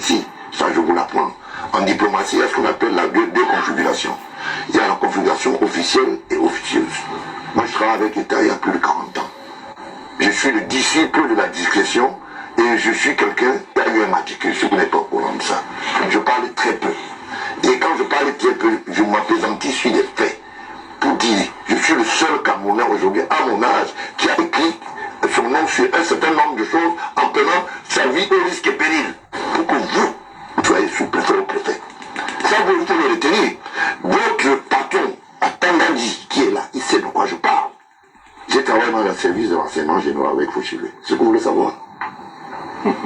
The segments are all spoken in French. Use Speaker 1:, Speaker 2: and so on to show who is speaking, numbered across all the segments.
Speaker 1: ici. Ça, je vous l'apprends. En diplomatie, il y a ce qu'on appelle la deux configurations. Il y a la configuration officielle et officieuse. Moi, je travaille avec l'État il y a plus de 40 ans. Je suis le disciple de la discrétion et je suis quelqu'un qui a eu un matricule. Je ne connais pas au courant de ça. Je parle très peu. Et quand je parle très peu, je m'apaisantis sur les faits. Pour dire, je suis le seul Camerounais aujourd'hui, à mon âge, qui a écrit son nom sur un certain nombre de choses en prenant sa vie au risque et péril. Pour que vous soyez sous-préfet ou préfet. Ça, vous pouvez le retenir. Votre patron, Atangadi, qui est là, il sait de quoi je parle. J'ai travaillé dans le service de renseignement général avec Fouchilé. Ce que vous voulez savoir.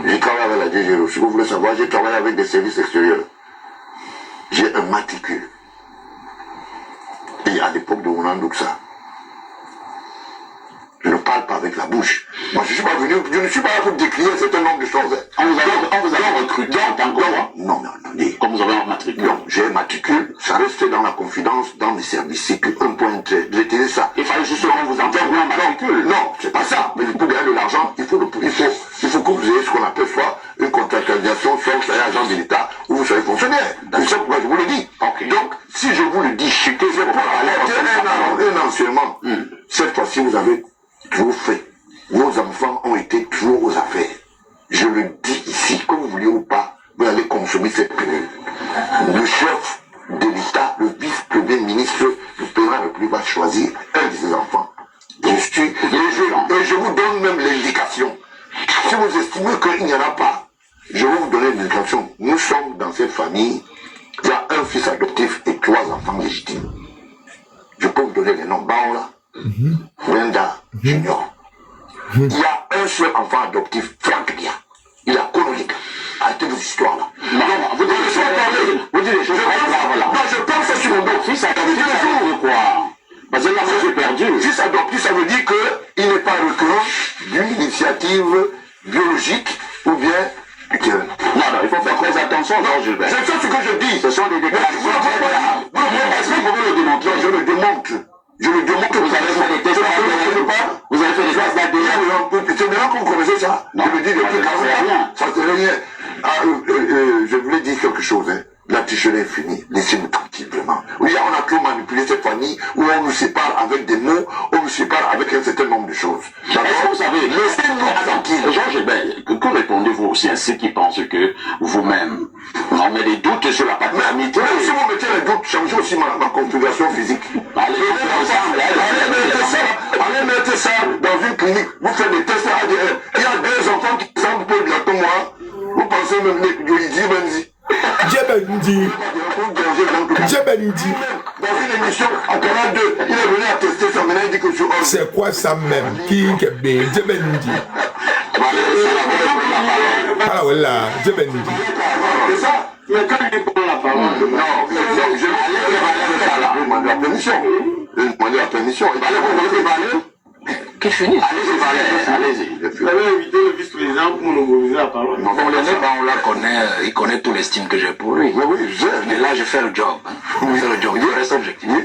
Speaker 1: J'ai travaillé avec la DGRO. Ce que vous voulez savoir, j'ai travaillé avec des services extérieurs. J'ai un matricule. Et à l'époque de Ounandouksa, je ne parle pas avec la bouche. Moi, je ne suis pas là pour décrire un certain nombre de choses.
Speaker 2: On vous a recruté en tant que quoi?
Speaker 1: Non, mais attendez.
Speaker 2: Comme vous avez un matricule?
Speaker 1: Non, j'ai un matricule, ça reste dans la confidence, dans les services. C'est qu'un point très. J'ai tiré ça.
Speaker 2: Il fallait justement vous envoyer un matricule.
Speaker 1: Non, c'est pas ça. Mais pour gagner de l'argent, il faut que vous ayez ce qu'on appelle soit une contractualisation, soit vous soyez agent de l'État, ou vous soyez fonctionnaire. C'est ça pourquoi je vous le dis.
Speaker 2: Okay.
Speaker 1: Donc, si je vous le dis, c'est pour aller un enseignement. Cette fois-ci, vous avez trop fait. Vos enfants ont été toujours aux affaires. Je le dis ici, que vous voulez ou pas, vous allez consommer cette pilule. Le chef de l'État, le vice-premier ministre, le président de la République va choisir un de ses enfants. Et je vous donne même l'indication. Si vous estimez qu'il n'y en a pas, je vais vous donner l'indication. Nous sommes dans cette famille, il y a un fils adoptif et 3 enfants légitimes. Je peux vous donner les noms. Baola, Wenda, Junior. Il y a un seul enfant adoptif, Franck Dia. Il a Konolika. Arrêtez vos histoires là.
Speaker 2: Non, vous dites les choses.
Speaker 1: Non, je pense sur mon dos.
Speaker 2: Fils adoptif, ça veut dire quoi? Parce que là, j'ai perdu.
Speaker 1: Fils adoptif, ça veut dire qu'il n'est pas recurrent d'une initiative biologique ou bien culturelle.
Speaker 2: Non, il faut faire très attention, non, Gilbert.
Speaker 1: Je sais ce que je dis.
Speaker 2: Ce sont des déclarations. Est-ce que vous pouvez le démontrer?
Speaker 1: Je le démontre. Je le démontre.
Speaker 2: Vous avez fait des tests d'ADN? Vous avez fait des tests d'ADN?
Speaker 1: C'est maintenant que vous connaissez ça.
Speaker 2: Non,
Speaker 1: je le dis depuis 40 ans. Ça ne sert rien. Je voulais dire quelque chose. Hein. La tricherie est finie. Laissez-nous tranquille, vraiment. Oui, on a trop manipulé cette famille où on nous sépare avec des mots, on nous sépare avec un certain nombre de choses.
Speaker 2: Est-ce que vous savez,
Speaker 1: laissez-nous tranquille.
Speaker 2: Jean Gilbert, que répondez-vous aussi à ceux qui pensent que vous-même, on met des doutes sur la paternité?
Speaker 1: Même si vous mettez les doutes, changez aussi ma configuration physique.
Speaker 2: Allez
Speaker 1: mettre ça dans une clinique. Vous faites des tests ADN. Il y a 2 enfants qui ressemblent peu bientôt moi. Vous pensez même que Yoïdi Benzi.
Speaker 3: Djebendi.
Speaker 1: Dans une émission en Canal 2, il est venu attester ça. Maintenant, il dit que je suis homme.
Speaker 3: C'est quoi ça même? Qui est bien? Djebendi. Ah voilà, Djebendi.
Speaker 1: C'est ça?
Speaker 4: Mais quand il prend la parole,
Speaker 1: non, je demande la permission. Je demande la permission. Il va aller.
Speaker 2: Qu'il finisse. Allez-y.
Speaker 4: vous avez invité le vice-président pour monopoliser la parole.
Speaker 1: Non,
Speaker 5: on la connaît, il connaît tout l'estime que j'ai pour lui.
Speaker 1: Oui, je sais.
Speaker 5: Et là, je fais le job. Je fais le job, il reste objectif.
Speaker 1: Oui.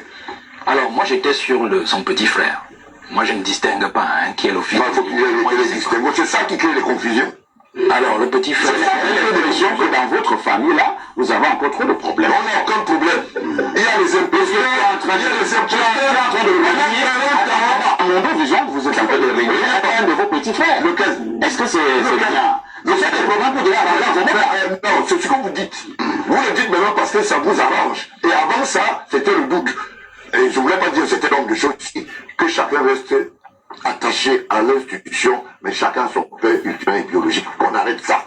Speaker 5: Alors, moi, j'étais sur son petit frère. Moi, je ne distingue pas qui est l'office.
Speaker 1: Il faut qu'il y ait les distinguos. C'est ça qui crée les confusions.
Speaker 5: Alors, le petit frère...
Speaker 2: C'est l'impression que dans votre famille, là, vous avez encore trop de problèmes.
Speaker 1: On n'a aucun problème. Il y a les imposteurs, il y a les imposteurs en train de le
Speaker 2: À mon dos, disons, vous êtes en train de régler un de vos petits frères. Est-ce que c'est bien? Vous faites des programmes pour dire
Speaker 1: non, c'est ce que vous dites. Vous le dites maintenant parce que ça vous arrange. Et avant ça, c'était le doute. Et je ne voulais pas dire un certain nombre de choses ici, que chacun reste attaché à l'institution, mais chacun son père humain et biologique. On arrête ça.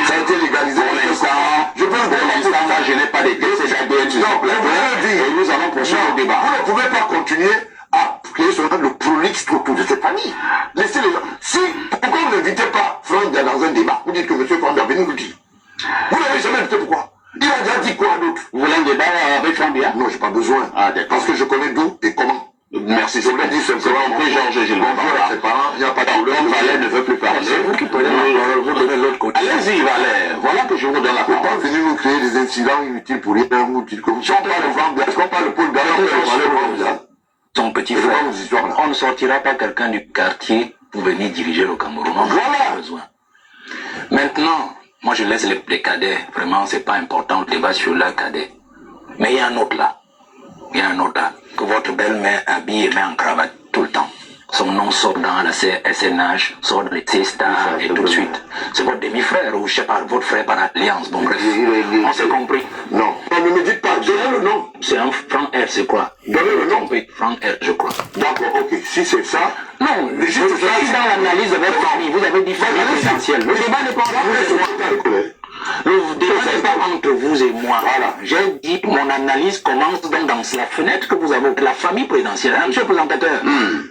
Speaker 1: Ça a été légalisé.
Speaker 2: Pour l'instant, je n'ai pas de tests ADN.
Speaker 1: Et
Speaker 2: nous allons poursuivre le débat.
Speaker 1: Vous ne pouvez pas continuer à créer ce qu'on appelle le prolixe autour de cette famille. Laissez les gens. Si, pourquoi vous n'invitez pas Franck dans un débat? Vous dites que M. Franck a venu vous dire. Vous n'avez jamais invité pourquoi? Il a déjà dit quoi d'autre?
Speaker 2: Vous voulez un débat avec Franck Dia?
Speaker 1: Non, j'ai pas besoin.
Speaker 2: Ah, d'accord.
Speaker 1: Parce que je connais d'où et comment.
Speaker 2: Merci,
Speaker 1: je vous l'ai dit simplement.
Speaker 2: Georges Gilbert.
Speaker 1: Ses parents, il n'y a pas de problème.
Speaker 2: Valère ne veut plus parler.
Speaker 5: C'est vous qui prenez la parole, vous donnez l'autre côté.
Speaker 2: Allez-y, Valère. Voilà que je vous donne la
Speaker 1: Il ne faut
Speaker 2: parole.
Speaker 1: pas venir nous créer des incidents inutiles pour rien. Si on parle de Franck Dia, est-ce qu'on parle de Paul Gallon, on peut parler de Franck Dia?
Speaker 5: Son petit frère, on ne sortira pas quelqu'un du quartier pour venir diriger le Cameroun. On n'a pas besoin. Maintenant, moi je laisse les cadets. Vraiment, c'est pas important le débat sur les cadets. Mais il y a un autre là. Il y a un autre là. Que votre belle-mère habille et met en cravate tout le temps. Son nom sort dans la SNH, sort dans les C-Stars et tout de suite. C'est votre demi-frère ou je sais pas, votre frère par alliance. Bon bref, on s'est compris.
Speaker 1: Non, ne me dites pas, donnez le nom.
Speaker 5: C'est un Franck R, c'est quoi?
Speaker 1: Donnez le nom.
Speaker 5: Oui, Franck R, je crois.
Speaker 1: D'accord, ok, si c'est ça.
Speaker 5: Non, je suis dans l'analyse de votre famille. Vous avez dit famille présidentielle. Le débat n'est pas entre vous et moi. Le débat n'est pas entre vous et moi. Voilà. J'ai dit mon analyse commence donc dans la fenêtre que vous avez, la famille présidentielle. Monsieur le présentateur,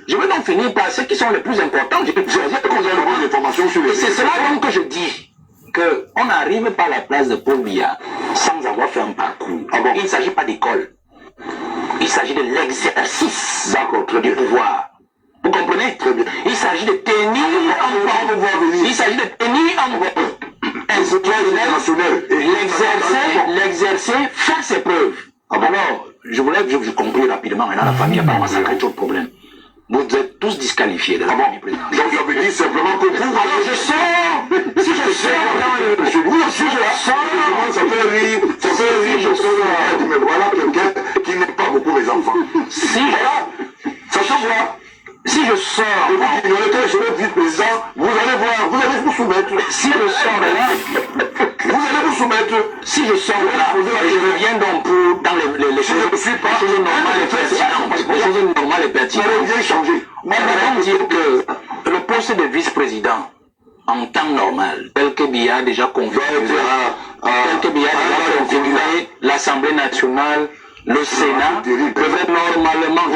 Speaker 5: je vais donc finir par ceux qui sont les plus importants. J'ai choisi qu'on ait le bon d'informations sur les. Et c'est cela donc que je dis qu'on n'arrive pas à la place de Paul Biya sans avoir fait un parcours. Ah bon? Il ne s'agit pas d'école. Il s'agit de l'exercice du pouvoir. Vous comprenez? Très bien. Il s'agit de tenir en pouvoir. Il s'agit de tenir en pouvoir. L'exercer, faire ses preuves. Alors, je voulais que je compris rapidement. Maintenant, la famille, apparemment, ça crée trop de problèmes. Vous êtes tous disqualifiés de la famille présidentielle.
Speaker 1: Donc, ça veut dire simplement que vous...
Speaker 5: Alors, je sors. Si je sors dans le... Si je sors...
Speaker 1: Ça fait rire. Ça fait rire. Je sors. Mais voilà quelqu'un qui n'aime pas beaucoup les enfants.
Speaker 5: Si je...
Speaker 1: Ça se voit.
Speaker 5: Si je sors...
Speaker 1: Et vous qui ignorez que je vais vice-président, vous allez voir, vous allez vous soumettre.
Speaker 5: Si je sors de là...
Speaker 1: Vous allez vous soumettre.
Speaker 5: Si je sors de là, je reviens donc pour, dans les choses normales et pertinentes. Les choses normales et pertinentes.
Speaker 1: Vous allez bien changer.
Speaker 5: On va dire que le poste de vice-président, en temps normal, tel que Biya a déjà configuré, l'Assemblée nationale, le Sénat devrait normalement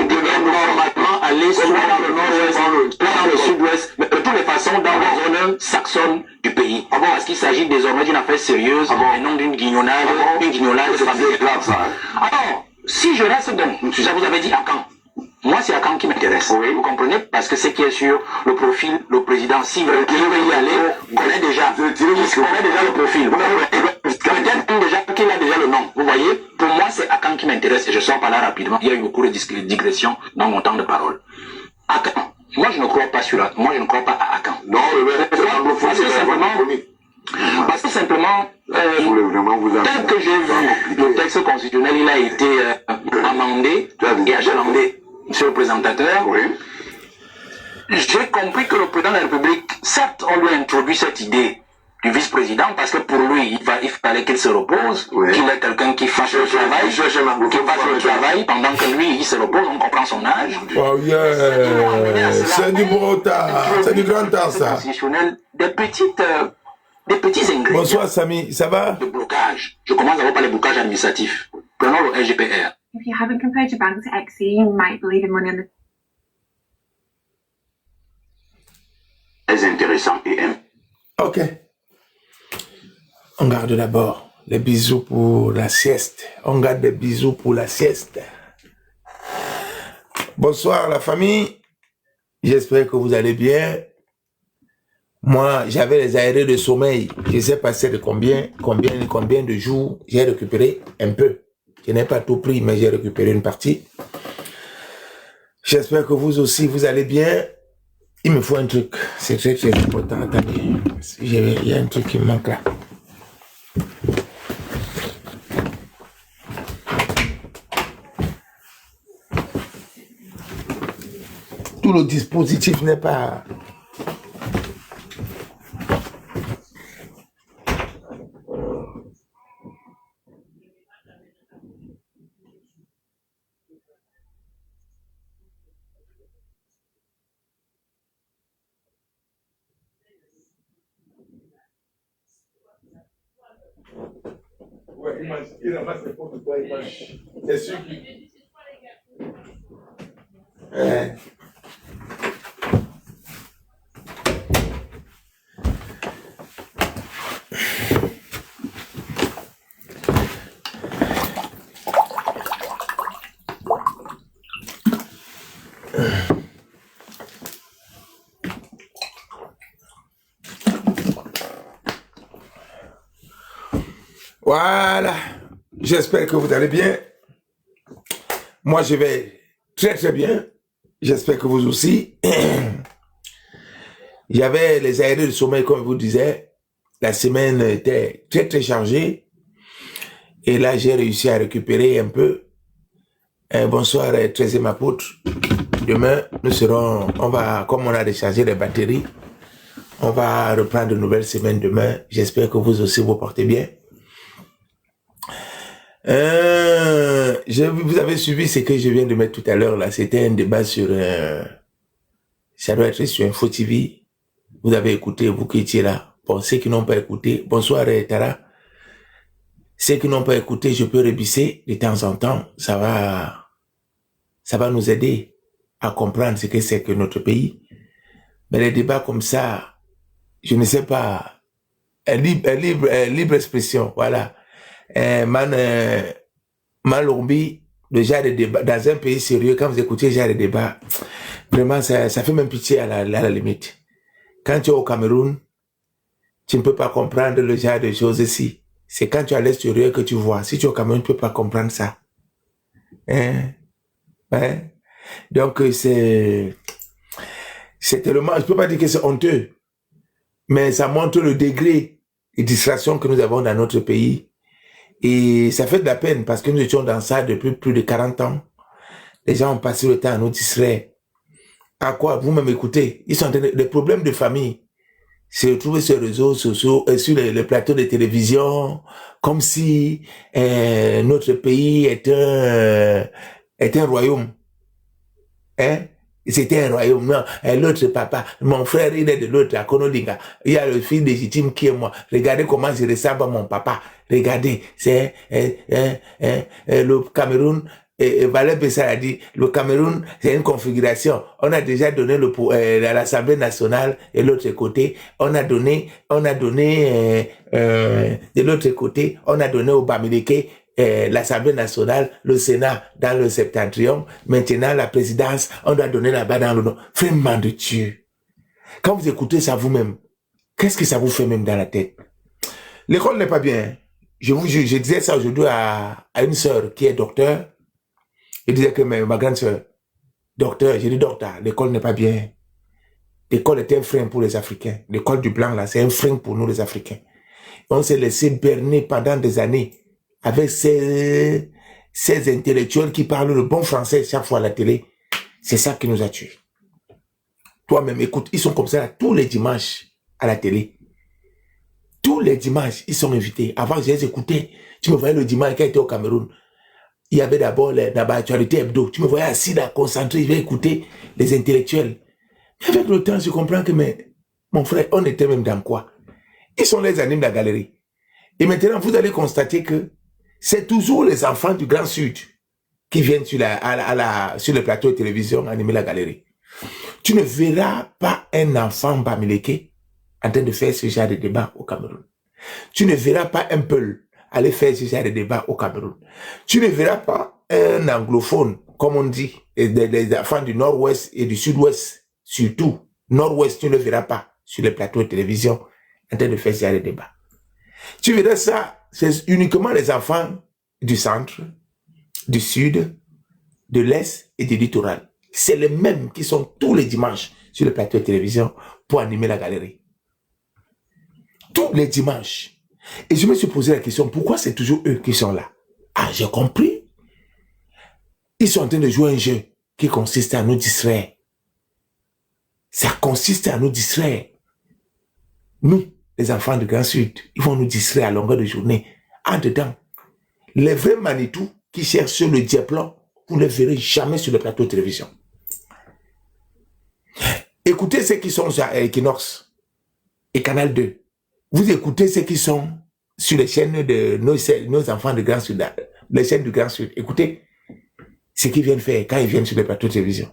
Speaker 5: aller soit dans le nord-ouest, soit dans le sud-ouest, mais de toutes les façons dans la zone saxonne du pays. Parce qu'il s'agit désormais d'une affaire sérieuse et non d'une guignolade, familiale. Alors, si je reste donc, vous avez dit à quand? Moi, c'est à quand qui m'intéresse. Vous comprenez? Parce que ce qui est sur le profil, le président, s'il veut y aller, connaît déjà. Il connaît déjà le profil. Peut-être déjà qu'il a déjà le nom. Vous voyez? Pour moi, c'est Akan qui m'intéresse et je sors par là rapidement. Il y a eu beaucoup de digressions dans mon temps de parole. Akan. Moi, je ne crois pas sur moi, je ne crois pas à Akan.
Speaker 1: Non,
Speaker 5: parce que simplement, tel que j'ai vu le texte constitutionnel, il a été amendé et achalandé. Monsieur le présentateur, j'ai compris que le président de la République, certes, on lui a introduit cette idée du vice-président parce que pour lui, il fallait qu'il se repose, qu'il ait quelqu'un qui fasse le travail, pendant que lui, il se repose, on comprend son âge.
Speaker 3: Oh yeah, c'est du gros temps, c'est du grand temps ça.
Speaker 5: Des petits ingrédients.
Speaker 3: Bonsoir Samy, ça va?
Speaker 5: De blocage. Je commence d'abord par les blocages administratifs. Prenons le LGPR.
Speaker 6: If you haven't compared your bank to XE, you might be leaving money on the...
Speaker 2: Très intéressant et
Speaker 3: Ok. On garde d'abord les bisous pour la sieste. On garde des bisous pour la sieste. Bonsoir la famille. J'espère que vous allez bien. Moi, j'avais les arrêts de sommeil. Je sais passer de combien de jours. J'ai récupéré un peu. Je n'ai pas tout pris, mais j'ai récupéré une partie. J'espère que vous aussi, vous allez bien. Il me faut un truc. C'est très très important. Attendez. Il y a un truc qui me manque là. Tout le dispositif n'est pas... Ouais, il ramasse les pots de toi, il mange. C'est sûr qu'il... Voilà, j'espère que vous allez bien. Moi, je vais très très bien. J'espère que vous aussi. Il y avait les arrêts de sommeil, comme je vous disais. la semaine était très très chargée. Et là, j'ai réussi à récupérer un peu. Bonsoir, 13e apôtre. Demain, nous serons, comme on a déchargé les batteries, on va reprendre de nouvelles semaines demain. J'espère que vous aussi vous portez bien. Vous avez suivi ce que je viens de mettre tout à l'heure là. C'était un débat sur, ça doit être sur Info TV. Vous avez écouté, vous qui étiez là. Bon, ceux qui n'ont pas écouté, bonsoir Tara. Ceux qui n'ont pas écouté, je peux rebisser de temps en temps. Ça va nous aider à comprendre ce que c'est que notre pays. Mais les débats comme ça, je ne sais pas, libre expression, voilà. Malombi, le genre de débat, dans un pays sérieux, quand vous écoutez le genre de débat, vraiment, ça fait même pitié à la limite. Quand tu es au Cameroun, tu ne peux pas comprendre le genre de choses ici. C'est quand tu es à l'extérieur que tu vois. Si tu es au Cameroun, tu ne peux pas comprendre ça. Donc, c'est tellement, je ne peux pas dire que c'est honteux, mais ça montre le degré de distraction que nous avons dans notre pays. Et ça fait de la peine parce que nous étions dans ça depuis plus de 40 ans. Les gens ont passé le temps à nous distraire. À quoi? Vous-même écoutez. Ils sont des problèmes de famille. Se retrouver sur les réseaux sociaux, sur les plateaux de télévision, comme si notre pays est un royaume. C'était un royaume. Non, l'autre papa, mon frère, il est de l'autre, à Konodinga. Il y a le fils légitime qui est moi. Regardez comment je ressemble à mon papa. Regardez, c'est le Cameroun. Et Valère Bessar a dit, le Cameroun, c'est une configuration. On a déjà donné à l'Assemblée nationale et l'autre côté, on a donné de l'autre côté, on a donné au Bamileke l'Assemblée nationale, le Sénat dans le septentrion. Maintenant, la présidence, on doit donner là-bas dans le nord. Vraiment de Dieu. Quand vous écoutez ça vous-même, qu'est-ce que ça vous fait même dans la tête? L'école n'est pas bien. Je vous jure, je disais ça aujourd'hui à une sœur qui est docteur. Je disais que ma grande sœur, docteur, j'ai dit docteur, l'école n'est pas bien. L'école est un frein pour les Africains. L'école du blanc là, c'est un frein pour nous les Africains. On s'est laissé berner pendant des années avec ces intellectuels qui parlent le bon français chaque fois à la télé. C'est ça qui nous a tués. Toi-même, écoute, ils sont comme ça là, tous les dimanches à la télé. Tous les dimanches, ils sont invités. Avant, je les écoutais. Tu me voyais le dimanche quand j'étais au Cameroun. Il y avait d'abord l'actualité hebdo. Tu me voyais assis là, concentré, je vais écouter les intellectuels. Mais avec le temps, je comprends que, mon frère, on était même dans quoi? Ils sont les animes de la galerie. Et maintenant, vous allez constater que c'est toujours les enfants du Grand Sud qui viennent sur le plateau de télévision animer la galerie. Tu ne verras pas un enfant Bamileke en train de faire ce genre de débat au Cameroun. Tu ne verras pas un Peul aller faire ce genre de débat au Cameroun. Tu ne verras pas un anglophone, comme on dit, des enfants du nord-ouest et du sud-ouest, surtout. Nord-ouest, tu ne le verras pas sur les plateaux de télévision en train de faire ce genre de débat. Tu verras ça, c'est uniquement les enfants du centre, du sud, de l'est et du littoral. C'est les mêmes qui sont tous les dimanches sur le plateau de télévision pour animer la galerie. Tous les dimanches. Et je me suis posé la question, pourquoi c'est toujours eux qui sont là? Ah, j'ai compris. Ils sont en train de jouer un jeu qui consiste à nous distraire. Ça consiste à nous distraire. Nous, les enfants du Grand Sud, ils vont nous distraire à longueur de journée. En dedans, les vrais Manitou qui cherchent le diaplomb, vous ne les verrez jamais sur le plateau de télévision. Écoutez ceux qui sont sur Equinox et Canal 2. Vous écoutez ceux qui sont sur les chaînes de nos enfants du Grand Sud, les chaînes du Grand Sud. Écoutez ce qu'ils viennent faire quand ils viennent sur les plateaux de télévision.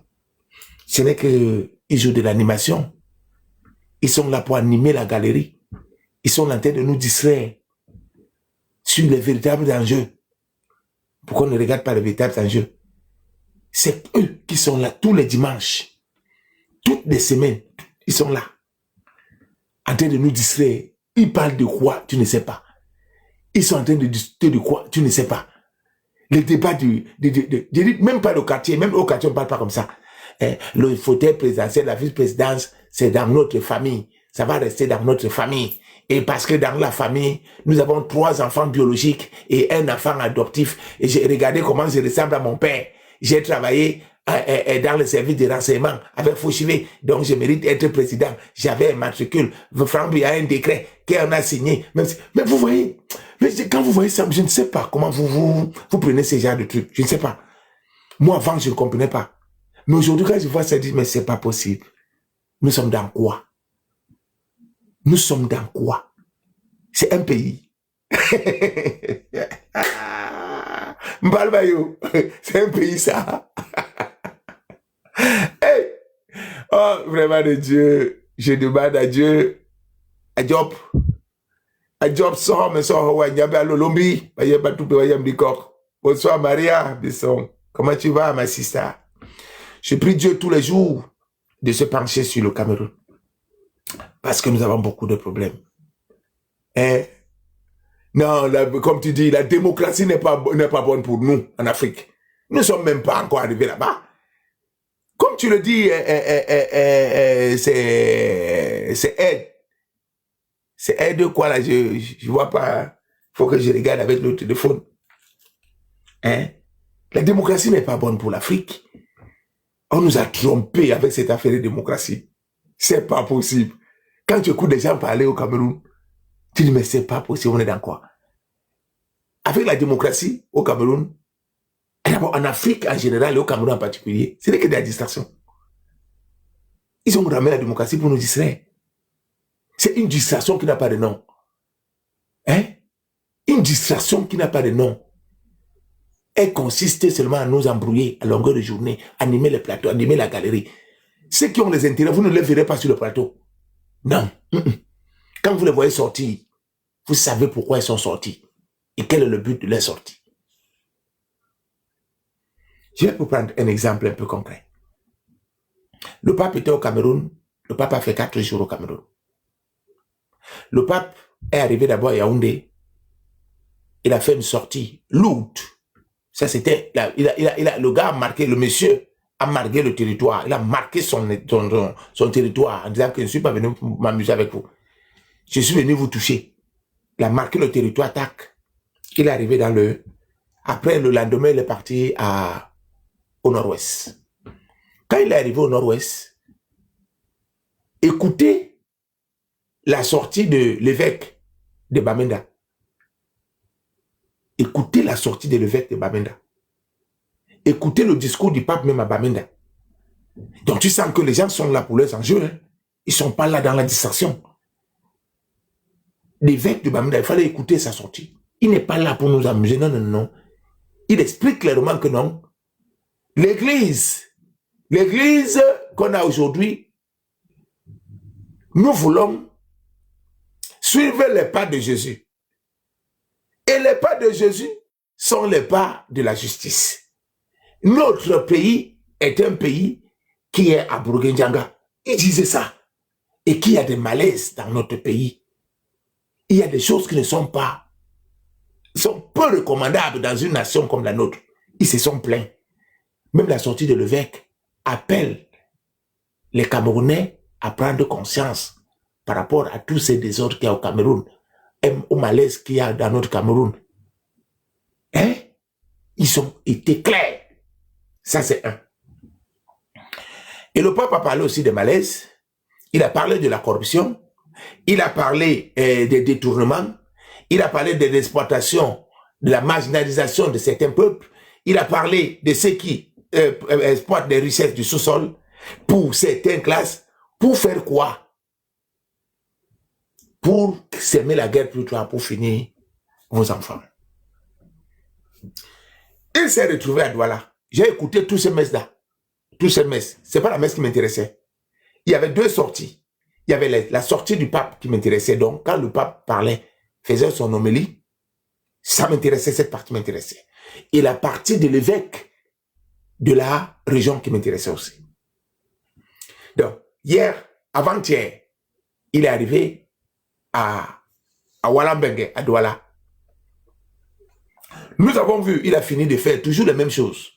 Speaker 3: Ce n'est qu'ils jouent de l'animation. Ils sont là pour animer la galerie. Ils sont en train de nous distraire sur les véritables enjeux. Pourquoi on ne regarde pas les véritables enjeux? C'est eux qui sont là tous les dimanches. Toutes les semaines, ils sont là. En train de nous distraire. Ils parlent de quoi? Tu ne sais pas. Ils sont en train de discuter de quoi? Tu ne sais pas. Les débats même pas le quartier, même au quartier, on ne parle pas comme ça. Le fauteuil présidentiel, la vice-présidence, c'est dans notre famille. Ça va rester dans notre famille. Et parce que dans la famille, nous avons 3 enfants biologiques et un enfant adoptif. Et j'ai regardé comment je ressemble à mon père. J'ai travaillé dans le service de renseignement avec Fouchivé. Donc, je mérite d'être président. J'avais un matricule. Il y a un décret qu'on a signé. Mais vous voyez, quand vous voyez ça, je ne sais pas comment vous prenez ce genre de trucs. Je ne sais pas. Moi, avant, je ne comprenais pas. Mais aujourd'hui, quand je vois ça, je dis, mais c'est pas possible. Nous sommes dans quoi? Nous sommes dans quoi? C'est un pays. Mbalbayo, c'est un pays ça. Hey. Oh, vraiment de Dieu, je demande à Dieu, à Job sort, mais sort, ouais, Nyabe à l'Olombi, bonsoir Maria, Besson. Comment tu vas, ma sister? Je prie Dieu tous les jours de se pencher sur le Cameroun. Parce que nous avons beaucoup de problèmes. Hein? Non, comme tu dis, la démocratie n'est pas bonne pour nous, en Afrique. Nous ne sommes même pas encore arrivés là-bas. Comme tu le dis, c'est aide. C'est aide quoi là? Je vois pas. Faut que je regarde avec le téléphone. Hein? La démocratie n'est pas bonne pour l'Afrique. On nous a trompés avec cette affaire de démocratie. C'est pas possible. Quand tu écoutes des gens parler au Cameroun, tu dis, mais c'est pas possible, on est dans quoi? Avec la démocratie au Cameroun, en Afrique en général et au Cameroun en particulier, ce n'est que de la distraction. Ils ont ramené la démocratie pour nous distraire. C'est une distraction qui n'a pas de nom. Hein? Une distraction qui n'a pas de nom. Elle consiste seulement à nous embrouiller à longueur de journée, animer les plateaux, animer la galerie. Ceux qui ont les intérêts, vous ne les verrez pas sur le plateau. Non. Quand vous les voyez sortir, vous savez pourquoi ils sont sortis et quel est le but de leur sortie. Je vais vous prendre un exemple un peu concret. Le pape était au Cameroun. Le pape a fait 4 jours au Cameroun. Le pape est arrivé d'abord à Yaoundé. Il a fait une sortie lourde. Ça c'était, le gars a marqué, le monsieur a marqué le territoire. Il a marqué son territoire en disant que je ne suis pas venu m'amuser avec vous. Je suis venu vous toucher. Il a marqué le territoire, tac. Il est arrivé dans le... Après, le lendemain, il est parti au nord-ouest. Quand il est arrivé au nord-ouest, écoutez la sortie de l'évêque de Bamenda. Écoutez la sortie de l'évêque de Bamenda. Écoutez le discours du pape même à Bamenda. Donc tu sens que les gens sont là pour leurs enjeux. Hein. Ils ne sont pas là dans la distraction. L'évêque de Bamenda, il fallait écouter sa sortie. Il n'est pas là pour nous amuser. Non, non, non. Il explique clairement que non. L'église qu'on a aujourd'hui, nous voulons suivre les pas de Jésus. Et les pas de Jésus sont les pas de la justice. Notre pays est un pays qui est à Bourguindjanga. Il disait ça. Et qu'il y a des malaises dans notre pays. Il y a des choses qui ne sont pas, sont peu recommandables dans une nation comme la nôtre. Ils se sont plaints. Même la sortie de l'évêque appelle les Camerounais à prendre conscience par rapport à tous ces désordres qu'il y a au Cameroun, au malaise qu'il y a dans notre Cameroun. Hein? Ils ont été clairs. Ça, c'est un. Et le pape a parlé aussi des malaises. Il a parlé de la corruption. Il a parlé des détournements. Il a parlé de l'exploitation, de la marginalisation de certains peuples. Il a parlé de ceux qui exploitent les richesses du sous-sol pour certaines classes. Pour faire quoi? Pour s'aimer la guerre plus tard, pour finir vos enfants. Il s'est retrouvé à Douala. J'ai écouté tous ces messes-là. Tous ces messes. Ce n'est pas la messe qui m'intéressait. Il y avait 2 sorties. Il y avait la sortie du pape qui m'intéressait. Donc, quand le pape parlait, faisait son homélie, ça m'intéressait, cette partie m'intéressait. Et la partie de l'évêque de la région qui m'intéressait aussi. Donc, hier, avant-hier, il est arrivé à Walambengue, à Douala. Nous avons vu, il a fini de faire toujours les mêmes choses.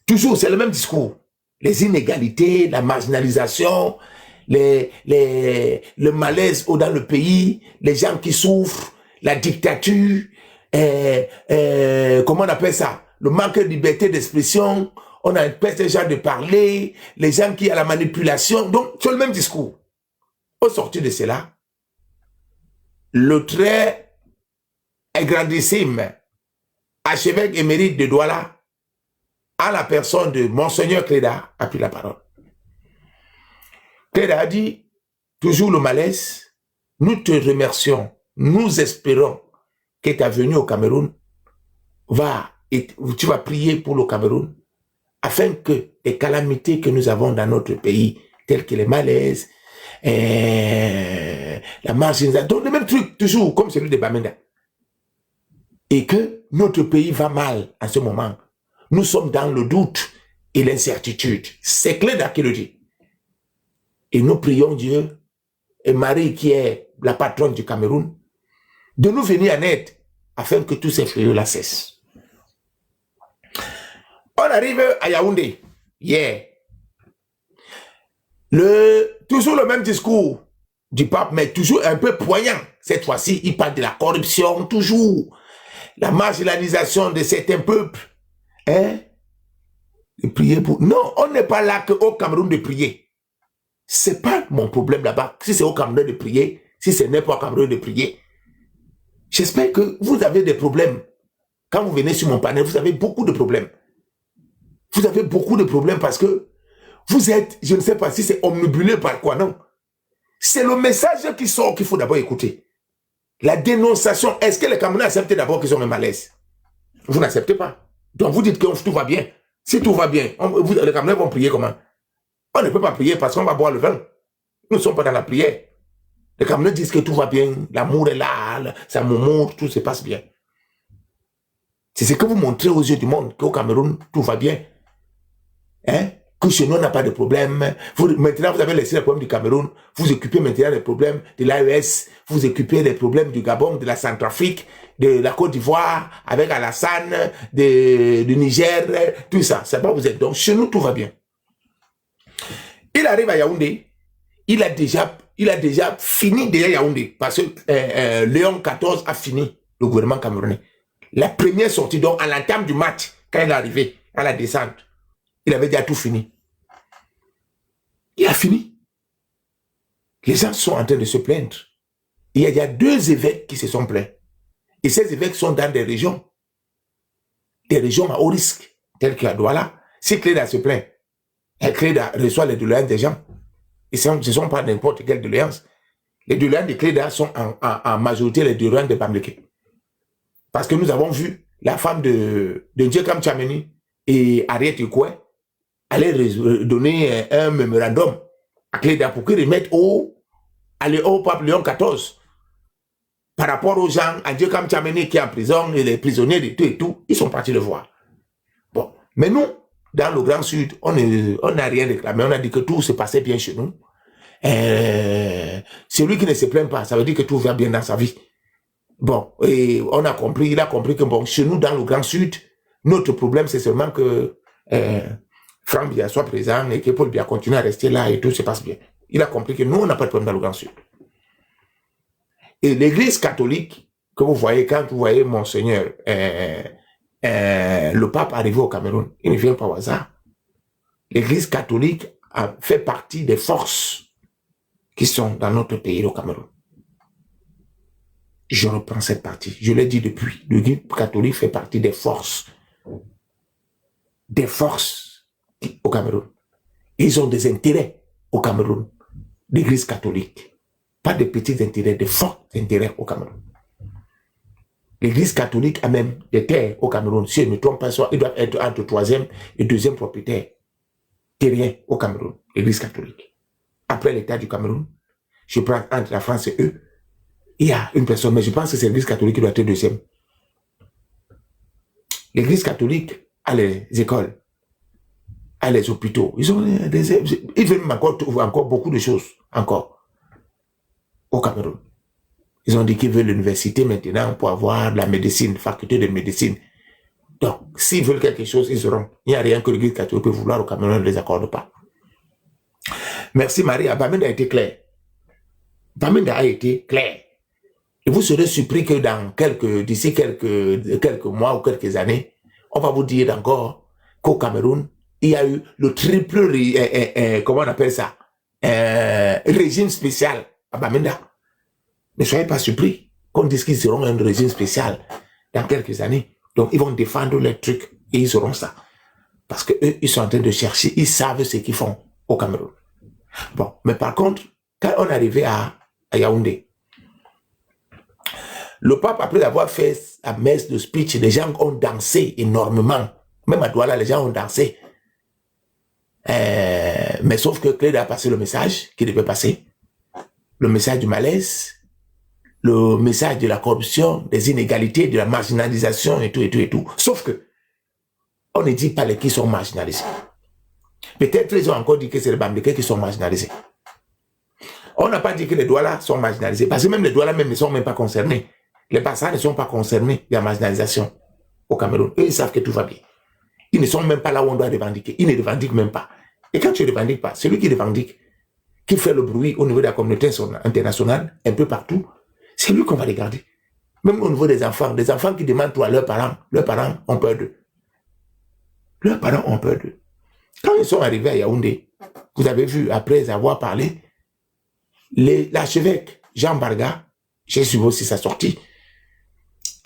Speaker 3: Toujours, c'est le même discours. Les inégalités, la marginalisation, le malaise dans le pays, les gens qui souffrent, la dictature, comment on appelle ça? Le manque de liberté d'expression, on empêche les gens de parler, les gens qui ont la manipulation. Donc, c'est le même discours. Au sortir de cela, le très grandissime archevêque émérite de Douala, à la personne de Monseigneur Cléda, a pris la parole. Cléda a dit, toujours le malaise, nous te remercions, nous espérons que ta venue au Cameroun tu vas prier pour le Cameroun, afin que les calamités que nous avons dans notre pays, telles que les malaises, la marginalisation, donc le même truc, toujours comme celui de Bamenda, et que notre pays va mal en ce moment. Nous sommes dans le doute et l'incertitude. C'est Cléda qui le dit. Et nous prions Dieu, et Marie qui est la patronne du Cameroun, de nous venir en aide, afin que tous ces fléaux-là cessent. On arrive à Yaoundé, toujours le même discours du pape, mais toujours un peu poignant. Cette fois-ci, il parle de la corruption, toujours. La marginalisation de certains peuples. De prier pour... Non, on n'est pas là qu'au Cameroun de prier. C'est pas mon problème là-bas. Si c'est au Cameroun de prier, si ce n'est pas au Cameroun de prier. J'espère que vous avez des problèmes. Quand vous venez sur mon panel, vous avez beaucoup de problèmes. Vous avez beaucoup de problèmes parce que vous êtes, je ne sais pas si c'est omnibulé par quoi, non. C'est le message qui sort qu'il faut d'abord écouter. La dénonciation, est-ce que les Camerounais acceptent d'abord qu'ils sont mal à l'aise? Vous n'acceptez pas. Donc vous dites que tout va bien. Si tout va bien, les Camerounais vont prier comment? On ne peut pas prier parce qu'on va boire le vin. Nous ne sommes pas dans la prière. Les Camerounais disent que tout va bien, l'amour est là, ça murmure, tout se passe bien. C'est ce que vous montrez aux yeux du monde, qu'au Cameroun, tout va bien. Que chez nous, on n'a pas de problème. Maintenant, vous avez laissé les problèmes du Cameroun. Vous occupez maintenant des problèmes de l'AES. Vous occupez des problèmes du Gabon, de la Centrafrique, de la Côte d'Ivoire, avec Alassane, du Niger, tout ça. C'est pas vous êtes. Donc, chez nous, tout va bien. Il arrive à Yaoundé. Il a déjà fini déjà Yaoundé. Parce que Léon XIV a fini le gouvernement camerounais. La première sortie, donc, à l'entame du match, quand il est arrivé à la descente, il avait déjà tout fini. Il a fini. Les gens sont en train de se plaindre. Il y a déjà 2 évêques qui se sont plaints. Et ces évêques sont dans des régions à haut risque, telles qu'à Douala. Si Cléda se plaint, Cléda reçoit les doléances des gens. Et ce ne sont pas n'importe quelle doléance. Les doléances de Cléda sont en majorité les doléances de Bamleke. Parce que nous avons vu la femme de Ndjekam Tchameni et Ariette Ikoué aller donner un mémorandum à Cléda pour qu'il remette au pape Léon XIV par rapport aux gens, à Ndjekam Tchameni qui est en prison et les prisonniers de tout et tout, ils sont partis le voir. Bon, mais nous, dans le Grand Sud, on n'a rien réclamé, on a dit que tout se passait bien chez nous. Celui qui ne se plaint pas, ça veut dire que tout va bien dans sa vie. Bon, et il a compris que bon, chez nous, dans le Grand Sud, notre problème, c'est seulement que Franck Biya soit présent et que Paul Biya continue à rester là et tout se passe bien. Il a compris que nous, on n'a pas de problème dans le Grand Sud. Et l'Église catholique, que vous voyez, quand vous voyez Monseigneur, le pape arrivé au Cameroun, il ne vient pas au hasard. L'Église catholique a fait partie des forces qui sont dans notre pays, au Cameroun. Je reprends cette partie. Je l'ai dit depuis. L'Église catholique fait partie des forces au Cameroun. Ils ont des intérêts au Cameroun. L'Église catholique. Pas de petits intérêts, de forts intérêts au Cameroun. L'Église catholique a même des terres au Cameroun. Si je ne me trompe pas, ils doivent être entre 3e et 2e propriétaire terrien au Cameroun. L'Église catholique. Après l'État du Cameroun, je prends entre la France et eux, il y a une personne, mais je pense que c'est l'Église catholique qui doit être 2e. L'Église catholique a les écoles, a les hôpitaux. Ils veulent encore trouver encore beaucoup de choses, encore, au Cameroun. Ils ont dit qu'ils veulent l'université maintenant pour avoir la médecine, faculté de médecine. Donc, s'ils veulent quelque chose, ils auront. Il n'y a rien que l'Église catholique peut vouloir au Cameroun, ne les accorde pas. Merci Maria, Bamenda a été clair. Bamenda a été clair. Et vous serez surpris que d'ici quelques mois ou quelques années, on va vous dire encore qu'au Cameroun, il y a eu le triple, comment on appelle ça, régime spécial à Bamenda. Ne soyez pas surpris qu'on dise qu'ils seront un régime spécial dans quelques années. Donc, ils vont défendre les trucs et ils auront ça. Parce qu'eux, ils sont en train de chercher, ils savent ce qu'ils font au Cameroun. Bon, mais par contre, quand on est arrivé à Yaoundé, le pape, après avoir fait sa messe de speech, les gens ont dansé énormément. Même à Douala, les gens ont dansé. Mais sauf que Cléda a passé le message qu'il devait passer. Le message du malaise, le message de la corruption, des inégalités, de la marginalisation et tout, et tout, et tout. Sauf que, on ne dit pas les qui sont marginalisés. Peut-être ils ont encore dit que c'est les Bambileke qui sont marginalisés. On n'a pas dit que les Douala sont marginalisés, parce que même les Douala même ne sont même pas concernés. Les Bassa ne sont pas concernés de la marginalisation au Cameroun. Eux, ils savent que tout va bien. Ils ne sont même pas là où on doit revendiquer. Ils ne revendiquent même pas. Et quand tu ne revendiques pas, celui qui revendique, qui fait le bruit au niveau de la communauté internationale, un peu partout, c'est lui qu'on va regarder. Même au niveau des enfants qui demandent tout à leurs parents ont peur d'eux. Leurs parents ont peur d'eux. Quand ils sont arrivés à Yaoundé, vous avez vu, après avoir parlé, l'archevêque Jean Barga, j'ai suivi aussi sa sortie,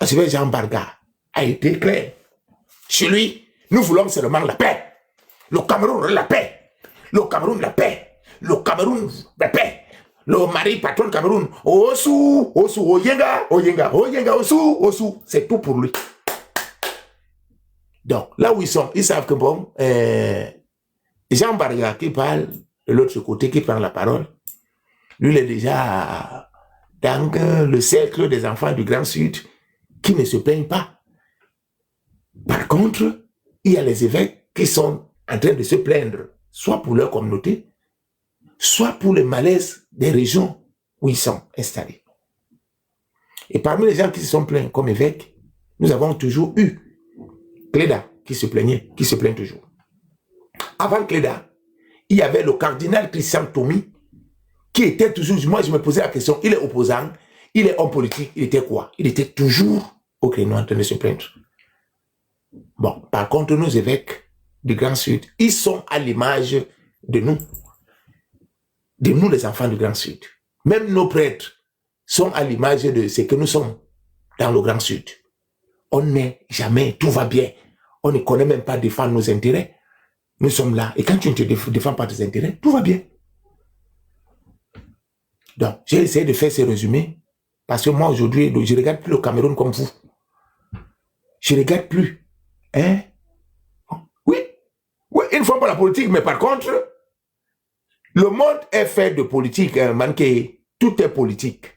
Speaker 3: l'archevêque Jean Barga a été clair. Chez lui, nous voulons seulement la paix. Le Cameroun, la paix. Le Cameroun, la paix. Le Cameroun, la paix. Le mari patron Cameroun, Osu, Oyenga, Osu. C'est tout pour lui. Donc, là où ils sont, ils savent que bon, Jean Barga qui parle de l'autre côté, qui prend la parole, lui, il est déjà dans le cercle des enfants du Grand Sud qui ne se plaignent pas. Par contre, il y a les évêques qui sont en train de se plaindre, soit pour leur communauté, soit pour le malaise des régions où ils sont installés. Et parmi les gens qui se sont plaints comme évêques, nous avons toujours eu Cléda qui se plaint toujours. Avant Cléda, il y avait le cardinal Christian Thomy qui était toujours, moi je me posais la question, il est opposant, il est homme politique, il était quoi? Il était toujours au créneau en train de se plaindre. Bon, par contre, nos évêques du Grand Sud, ils sont à l'image de nous les enfants du Grand Sud. Même nos prêtres sont à l'image de ce que nous sommes dans le Grand Sud. On n'est jamais, tout va bien. On ne connaît même pas défendre nos intérêts. Nous sommes là. Et quand tu ne te défends pas tes intérêts, tout va bien. Donc, j'ai essayé de faire ces résumés parce que moi, aujourd'hui, je ne regarde plus le Cameroun comme vous. Je ne regarde plus. Hein? Oui, ils ne font pas la politique, mais par contre, le monde est fait de politique. Tout est politique.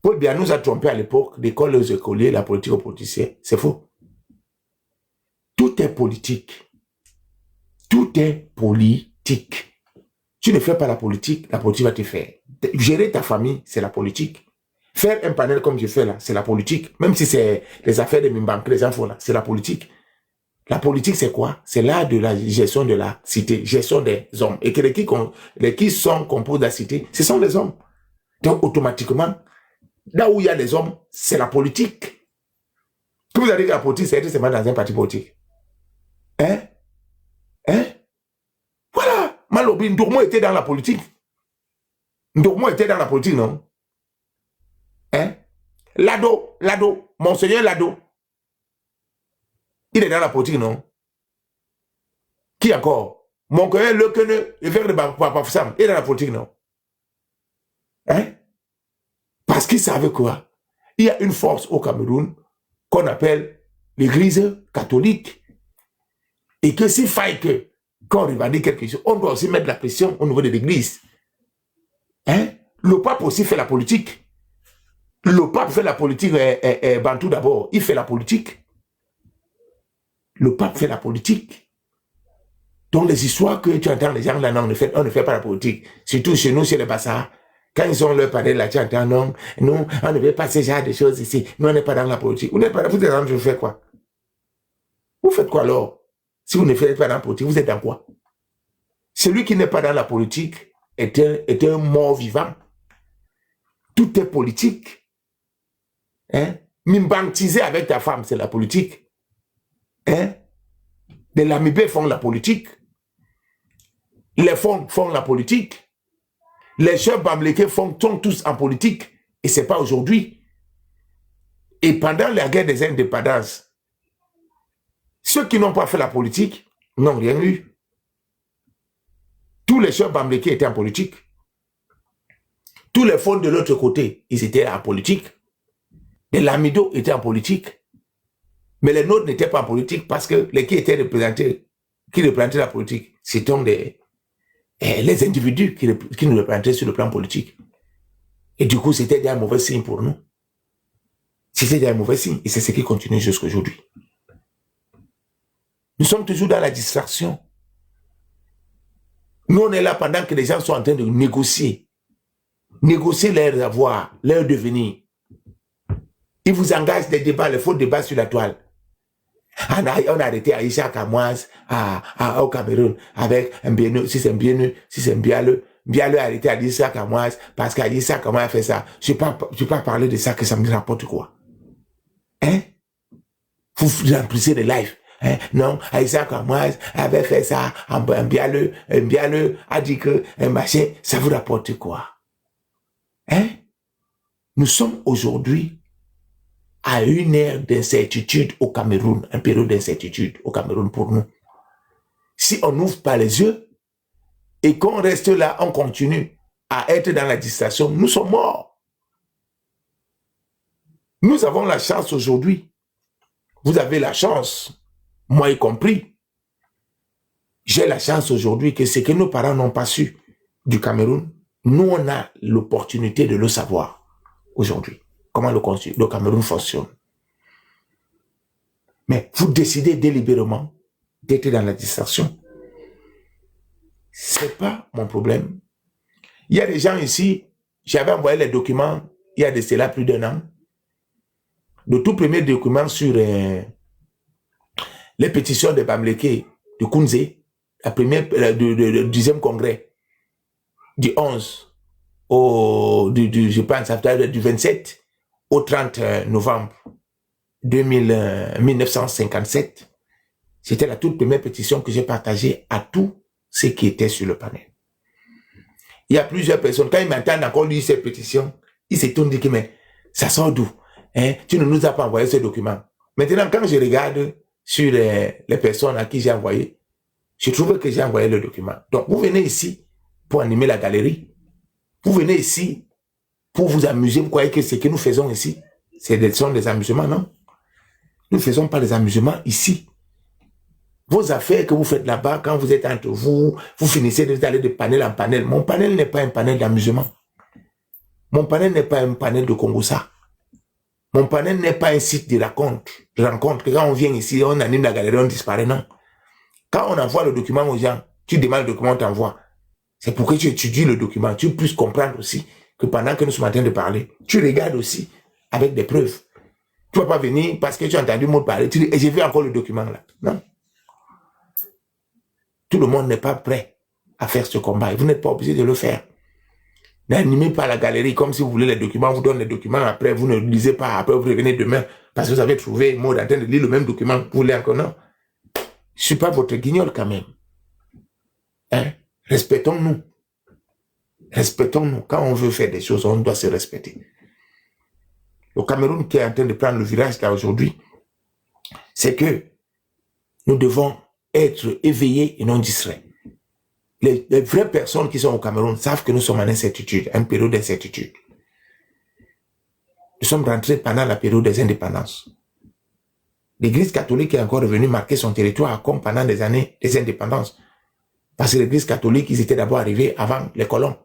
Speaker 3: Paul Biya nous a trompé à l'époque d'école aux écoliers, la politique aux politiciens. C'est faux. Tout est politique. Tout est politique. Tu ne fais pas la politique va te faire. Gérer ta famille, c'est la politique. Faire un panel comme je fais là, c'est la politique. Même si c'est les affaires de Mimbank, les infos là, c'est la politique. La politique, c'est quoi? C'est l'art de la gestion de la cité, gestion des hommes. Et que les qui sont composés de la cité, ce sont les hommes. Donc, automatiquement, là où il y a des hommes, c'est la politique. Quand vous allez dire que la politique, c'est être seulement dans un parti politique. Hein? Voilà. Malobi, Ndourmo était dans la politique. Ndourmo était dans la politique, non? Hein? Lado, Monseigneur Lado. Il est dans la politique, non? Qui encore? Mon cœur, le Kene, le frère de Bapafsam, il est dans la politique, non? Hein? Parce qu'ils savaient quoi? Il y a une force au Cameroun qu'on appelle l'église catholique. Et que s'il faille qu'on revendique quelque chose, on doit aussi mettre la pression au niveau de l'église. Hein? Le pape aussi fait la politique. Le pape fait la politique, Bantou d'abord, il fait la politique. Le pape fait la politique. Donc les histoires que tu entends, les gens là, non, on ne fait pas la politique. Surtout chez nous, chez les Bassa. Quand ils ont leur parler là, tu entends, non, nous, on ne veut pas ce genre de choses ici. Nous, on n'est pas dans la politique. Vous n'êtes pas là, vous êtes en train de faire quoi? Vous faites quoi alors? Si vous ne faites pas dans la politique, vous êtes dans quoi? Celui qui n'est pas dans la politique est un mort vivant. Tout est politique. Hein? M'imbantiser avec ta femme, c'est la politique. Hein? Les lamibés font la politique. Les fonds font la politique. Les chefs bamlékés sont tous en politique. Et ce n'est pas aujourd'hui. Et pendant la guerre des indépendances, ceux qui n'ont pas fait la politique n'ont rien eu. Tous les chefs bamlékés étaient en politique. Tous les fonds de l'autre côté, ils étaient en politique. Les lamidos étaient en politique. Mais les nôtres n'étaient pas en politique parce que les qui étaient représentés, qui représentaient la politique, c'était les individus qui nous représentaient sur le plan politique. Et du coup, c'était déjà un mauvais signe pour nous. C'était déjà un mauvais signe. Et c'est ce qui continue jusqu'à aujourd'hui. Nous sommes toujours dans la distraction. Nous, on est là pendant que les gens sont en train de négocier. Négocier leurs avoirs, leur devenir. Ils vous engagent des débats, les faux débats sur la toile. On a arrêté Aïcha Kamoise au Cameroun avec un bieneux, si c'est un bieneux, si c'est un bialeux. Bialeux a arrêté Aïcha Kamoise parce qu'Aïcha Kamoise a fait ça. Je ne vais pas parler de ça, que ça me rapporte quoi. Hein? Vous remplissez les lives. Hein? Non, Aïcha Kamoise avait fait ça, un bialeux a dit que un machin, ça vous rapporte quoi? Hein? Nous sommes aujourd'hui à une ère d'incertitude au Cameroun, un période d'incertitude au Cameroun pour nous. Si on n'ouvre pas les yeux et qu'on reste là, on continue à être dans la distraction, nous sommes morts. Nous avons la chance aujourd'hui. Vous avez la chance, moi y compris. J'ai la chance aujourd'hui que ce que nos parents n'ont pas su du Cameroun, nous on a l'opportunité de le savoir aujourd'hui. Comment le Cameroun fonctionne. Mais vous décidez délibérément d'être dans la distraction. Ce n'est pas mon problème. Il y a des gens ici, j'avais envoyé les documents, il y a de cela plus d'1 an. Le tout premier document sur les pétitions de Bamléké, de Kounzé, la première, le 10e congrès, du 11 je pense, du 27 au 30 novembre 1957, c'était la toute première pétition que j'ai partagée à tous ceux qui étaient sur le panel. Il y a plusieurs personnes, quand ils m'entendent encore lire ces pétitions, ils s'étonnent de dire, mais ça sort d'où? Hein? Tu ne nous as pas envoyé ce document. Maintenant, quand je regarde sur les personnes à qui j'ai envoyé, je trouve que j'ai envoyé le document. Donc, vous venez ici pour animer la galerie. Vous venez ici pour vous amuser. Vous croyez que ce que nous faisons ici, sont des amusements, non? Nous ne faisons pas des amusements ici. Vos affaires que vous faites là-bas, quand vous êtes entre vous, vous finissez d'aller de panel en panel. Mon panel n'est pas un panel d'amusement. Mon panel n'est pas un panel de Congossa. Mon panel n'est pas un site de rencontre. Que quand on vient ici, on anime la galerie, on disparaît, non. Quand on envoie le document aux gens, tu demandes le document, on t'envoie. C'est pour que tu étudies le document, tu puisses comprendre aussi que pendant que nous sommes en train de parler, tu regardes aussi avec des preuves. Tu ne vas pas venir parce que tu as entendu mon parler, tu dis, et j'ai vu encore le document là. Non. Tout le monde n'est pas prêt à faire ce combat. Et vous n'êtes pas obligé de le faire. N'animez pas la galerie comme si vous voulez les documents, vous donne les documents, après vous ne lisez pas, après vous revenez demain parce que vous avez trouvé un mot en train de lire le même document, vous voulez encore, non. Je ne suis pas votre guignol quand même. Hein? Respectons-nous. Respectons-nous. Quand on veut faire des choses, on doit se respecter. Le Cameroun qui est en train de prendre le virage là aujourd'hui, c'est que nous devons être éveillés et non distraits. Les vraies personnes qui sont au Cameroun savent que nous sommes en incertitude, une période d'incertitude. Nous sommes rentrés pendant la période des indépendances. L'Église catholique est encore revenue marquer son territoire comme pendant des années des indépendances. Parce que l'Église catholique, ils étaient d'abord arrivés avant les colons.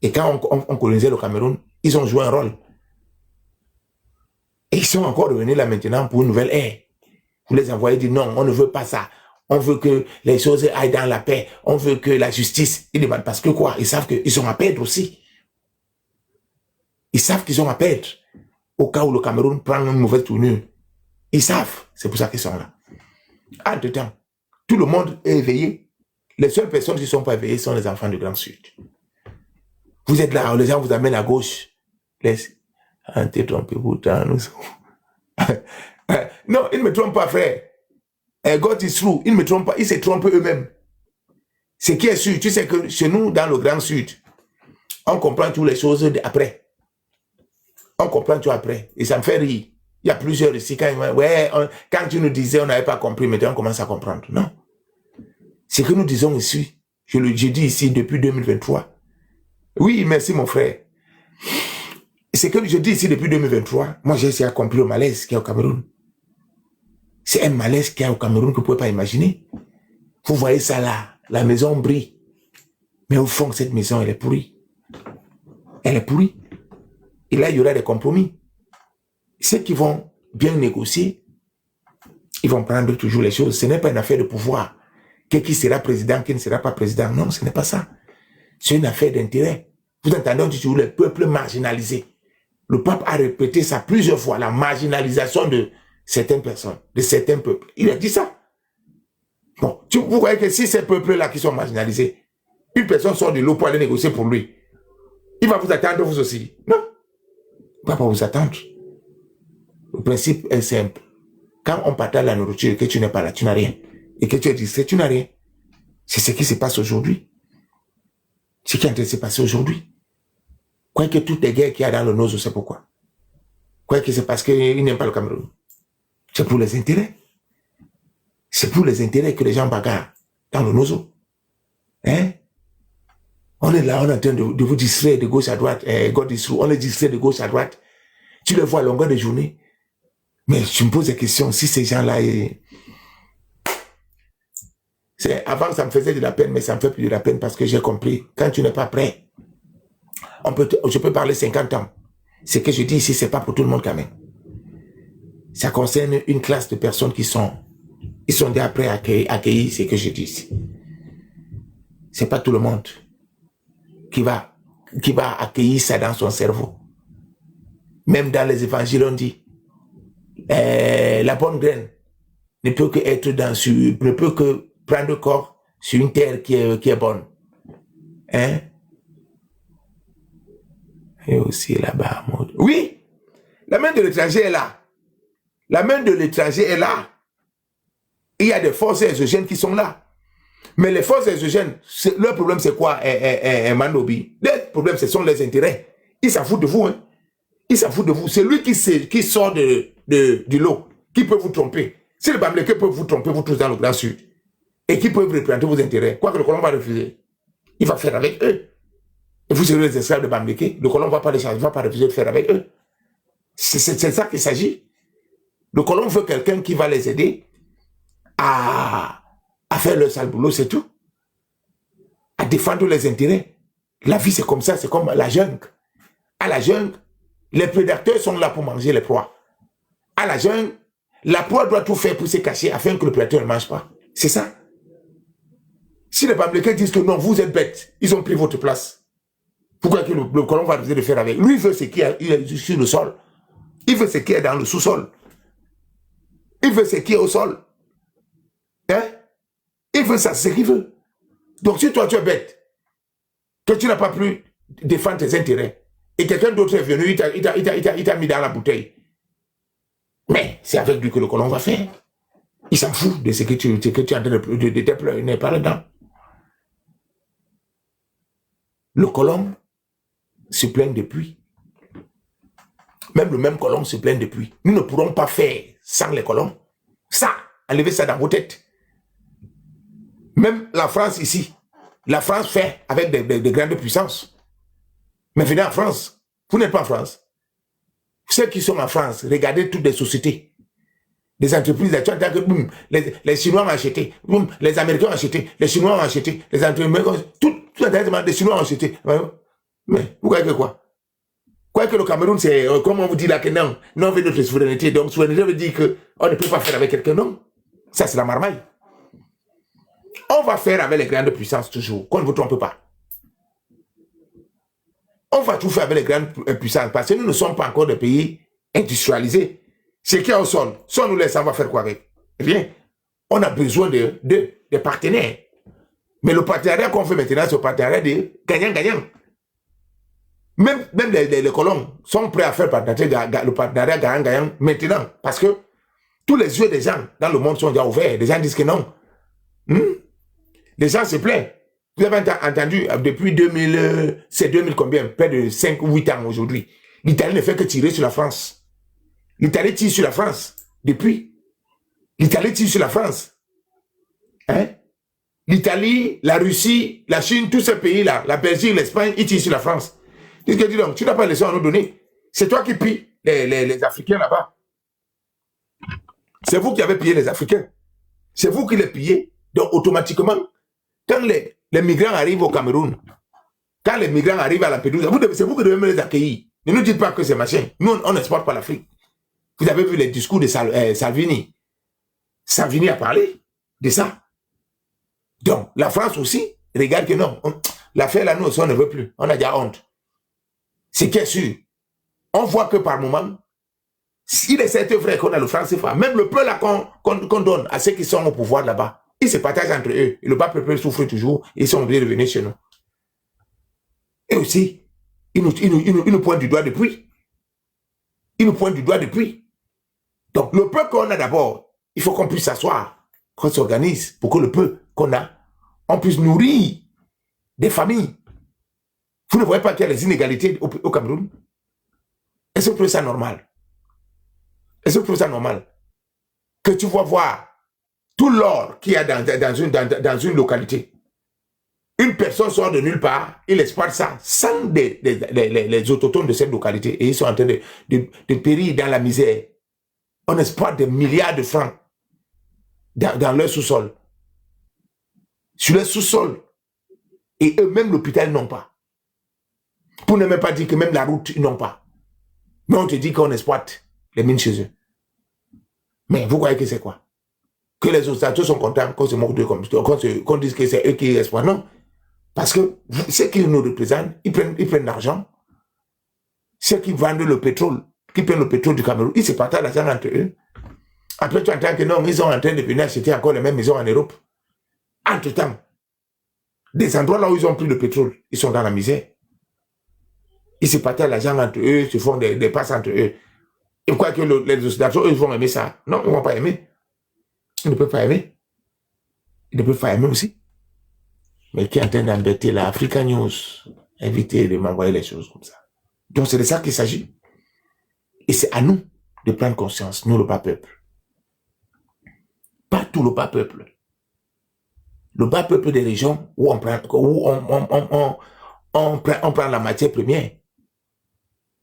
Speaker 3: Et quand on colonisait le Cameroun, ils ont joué un rôle. Et ils sont encore revenus là maintenant pour une nouvelle ère. Vous les envoyez dire non, on ne veut pas ça. On veut que les choses aillent dans la paix. On veut que la justice, ils demandent parce que quoi? Ils savent qu'ils sont à perdre aussi. Ils savent qu'ils sont à perdre. Au cas où le Cameroun prend une mauvaise tournure. Ils savent. C'est pour ça qu'ils sont là. Entre-temps, tout le monde est éveillé. Les seules personnes qui ne sont pas éveillées sont les enfants du Grand Sud. Vous êtes là, les gens vous amènent à gauche. Laisse. T'es trompé pourtant, nous sommes. Non, ils ne me trompent pas, frère. God is true. Ils ne me trompent pas, ils se trompent eux-mêmes. Ce qui est sûr, tu sais que chez nous, dans le Grand Sud, on comprend toutes les choses après. On comprend tout après. Et ça me fait rire. Il y a plusieurs ici, quand tu nous disais on n'avait pas compris, maintenant on commence à comprendre. Non. Ce que nous disons ici, je dis ici depuis 2023. Oui, merci mon frère. Ce que je dis ici depuis 2023, moi j'ai essayé de comprendre le malaise qu'il y a au Cameroun. C'est un malaise qu'il y a au Cameroun que vous ne pouvez pas imaginer. Vous voyez ça là, la maison brille. Mais au fond, cette maison, elle est pourrie. Elle est pourrie. Et là, il y aura des compromis. Ceux qui vont bien négocier, ils vont prendre toujours les choses. Ce n'est pas une affaire de pouvoir. Qui sera président, qui ne sera pas président. Non, ce n'est pas ça. C'est une affaire d'intérêt. Vous entendez toujours le peuple marginalisé. Le pape a répété ça plusieurs fois, la marginalisation de certaines personnes, de certains peuples. Il a dit ça. Bon, vous voyez que si ces peuples-là qui sont marginalisés, une personne sort de l'eau pour aller négocier pour lui, il va vous attendre vous aussi. Non, il ne va pas vous attendre. Le principe est simple. Quand on partage la nourriture et que tu n'es pas là, tu n'as rien. Et que tu es distrait, tu n'as rien. C'est ce qui se passe aujourd'hui. Ce qui est en train de se passer aujourd'hui. Quoi que toutes les guerres qu'il y a dans le Nozo, c'est pourquoi. Quoi que c'est parce qu'ils n'aiment pas le Cameroun. C'est pour les intérêts. C'est pour les intérêts que les gens bagarrent dans le Nozo. Hein? On est là, on est en train de vous distraire de gauche à droite. On est distrait de gauche à droite. Tu les vois à longueur de journée. Mais tu me poses des questions, si ces gens-là... Avant, ça me faisait de la peine, mais ça me fait plus de la peine parce que j'ai compris. Quand tu n'es pas prêt, je peux parler 50 ans. Ce que je dis ici, c'est pas pour tout le monde quand même. Ça concerne une classe de personnes ils sont déjà prêts à accueillir ce que je dis ici. C'est pas tout le monde qui va accueillir ça dans son cerveau. Même dans les évangiles, on dit, la bonne graine ne peut que prendre corps sur une terre qui est bonne. Hein? Et aussi là-bas. Oui, la main de l'étranger est là. La main de l'étranger est là. Il y a des forces exogènes qui sont là. Mais les forces exogènes, leur problème c'est quoi, Manobi? Le problème, ce sont les intérêts. Ils s'en foutent de vous. Hein? Ils s'en foutent de vous. C'est lui qui sort du lot, qui peut vous tromper. Si le Bamileke peut vous tromper, vous tous dans le Grand Sud, et qui peut représenter vos intérêts, quoi que le colon va refuser, il va faire avec eux. Et vous serez les esclaves de Bamileke, le colon ne va pas les changer, il ne va pas refuser de faire avec eux. C'est ça qu'il s'agit. Le colon veut quelqu'un qui va les aider à faire leur sale boulot, c'est tout. À défendre les intérêts. La vie, c'est comme ça, c'est comme la jungle. À la jungle, les prédateurs sont là pour manger les proies. À la jungle, la proie doit tout faire pour se cacher afin que le prédateur ne mange pas. C'est ça. Si les Bamileke disent que non, vous êtes bêtes, ils ont pris votre place. Pourquoi que le colon va refuser de faire avec? Lui, il veut ce qui est sur le sol. Il veut ce qui est dans le sous-sol. Il veut ce qui est au sol. Hein? Il veut ça, c'est ce qu'il veut. Donc si toi tu es bête, que tu n'as pas pu défendre tes intérêts, et quelqu'un d'autre est venu, il t'a mis dans la bouteille. Mais c'est avec lui que le colon va faire. Il s'en fout de ce que tu es en train de déployer, il n'est pas là-dedans. Le colon se plaint depuis. Même le même colon se plaint depuis. Nous ne pourrons pas faire sans les colons. Ça, enlevez ça dans vos têtes. Même la France ici, la France fait avec des grandes puissances. Mais venez en France, vous n'êtes pas en France. Ceux qui sont en France, regardez toutes les sociétés, les entreprises, boum, les Chinois ont acheté, boum, les Américains ont acheté, les Chinois ont acheté, les Américains, les Chinois ont acheté. Mais vous croyez que quoi? Quoi que le Cameroun, c'est, comme on vous dit là, que non, on veut notre souveraineté. Donc, souveraineté veut dire qu'on ne peut pas faire avec quelqu'un, non. Ça, c'est la marmaille. On va faire avec les grandes puissances toujours, qu'on ne vous trompe pas. On va tout faire avec les grandes puissances, parce que nous ne sommes pas encore des pays industrialisés. Ce qui est au sol, si on nous laisse, on va faire quoi avec? Rien. On a besoin de partenaires. Mais le partenariat qu'on fait maintenant, c'est le partenariat de gagnant-gagnant. Même les colons sont prêts à faire le partenariat gagnant-gagnant maintenant. Parce que tous les yeux des gens dans le monde sont déjà ouverts. Les gens disent que non. Les gens se plaignent. Vous avez entendu, depuis 2000, c'est 2000 combien? Près de 5 ou 8 ans aujourd'hui. L'Italie ne fait que tirer sur la France. L'Italie tire sur la France. Depuis. L'Italie tire sur la France. Hein? L'Italie, la Russie, la Chine, tous ces pays-là, la Belgique, l'Espagne, ils tirent sur la France. Dis donc, tu n'as pas laissé à nous donner. C'est toi qui pilles les Africains là-bas. C'est vous qui avez pillé les Africains. C'est vous qui les pillez. Donc, automatiquement, quand les migrants arrivent au Cameroun, quand les migrants arrivent à Lampedusa, c'est vous qui devez les accueillir. Ne nous dites pas que c'est machin. Nous, on n'exporte pas l'Afrique. Vous avez vu les discours de Salvini. Salvini a parlé de ça. Donc, la France aussi, regarde que non. L'affaire là, nous aussi, on ne veut plus. On a déjà honte. C'est qui est sûr. On voit que par moment, s'il est certain vrai qu'on a le franc CFA, même le peu là qu'on donne à ceux qui sont au pouvoir là-bas, ils se partagent entre eux. Et le peuple souffre toujours. Ils sont obligés de venir chez nous. Et aussi, ils nous pointent du doigt depuis. Ils nous pointent du doigt depuis. Donc, le peu qu'on a d'abord, il faut qu'on puisse s'asseoir, qu'on s'organise pour que le peu qu'on a, on puisse nourrir des familles. Vous ne voyez pas qu'il y a les inégalités au Cameroun? Est-ce que vous trouvez ça normal? Est-ce que vous trouvez ça normal? Que tu vas voir tout l'or qu'il y a dans une localité. Une personne sort de nulle part, il exploite ça sans les autochtones de cette localité. Et ils sont en train de périr dans la misère. On exploite des milliards de francs dans leur sous-sol. Sur leur sous-sol. Et eux-mêmes, l'hôpital, n'ont pas. Pour ne même pas dire que même la route, ils n'ont pas. Mais on te dit qu'on exploite les mines chez eux. Mais vous croyez que c'est quoi? Que les autres sont contents qu'on se moque d'eux comme qu'on dise que c'est eux qui exploitent? Non. Parce que ceux qui nous représentent, ils prennent l'argent. Ceux qui vendent le pétrole, qui prennent le pétrole du Cameroun, ils se partagent l'argent entre eux. Après, tu entends que non, ils sont en train de venir acheter encore les mêmes maisons en Europe. Entre-temps, des endroits là où ils ont pris le pétrole, ils sont dans la misère. Ils se partagent l'argent entre eux, se font des passes entre eux. Et vous croyez que les Occidentaux, eux, vont aimer ça? Non, ils ne vont pas aimer. Ils ne peuvent pas aimer. Ils ne peuvent pas aimer aussi. Mais qui est en train d'embêter la Africa News, éviter de m'envoyer les choses comme ça. Donc c'est de ça qu'il s'agit. Et c'est à nous de prendre conscience, nous le bas peuple. Pas tout le bas peuple. Le bas peuple des régions où on prend la matière première.